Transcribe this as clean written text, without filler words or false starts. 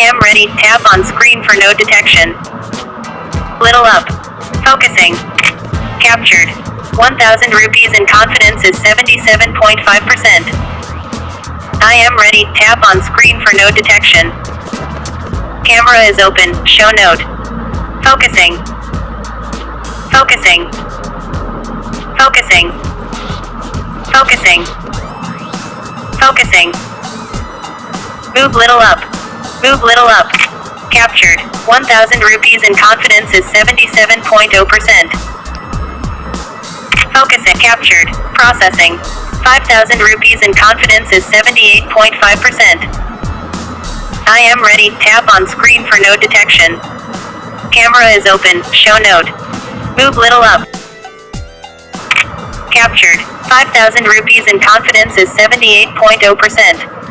am ready. Tap on screen for node detection. Little up. Focusing. Captured. 1,000 rupees and confidence is 77.5%. I am ready. Tap on screen for node detection. Camera is open. Show node. Focusing. Focusing. Focusing. Focusing. Focusing. Move little up. Move little up. Captured. 1,000 rupees and confidence is 77.0%. Focusing. Captured. Processing. 5,000 rupees and confidence is 78.5%. I am ready. Tap on screen for node detection. Camera is open. Show node. Move little up. Captured. 5,000 rupees and confidence is 78.0%.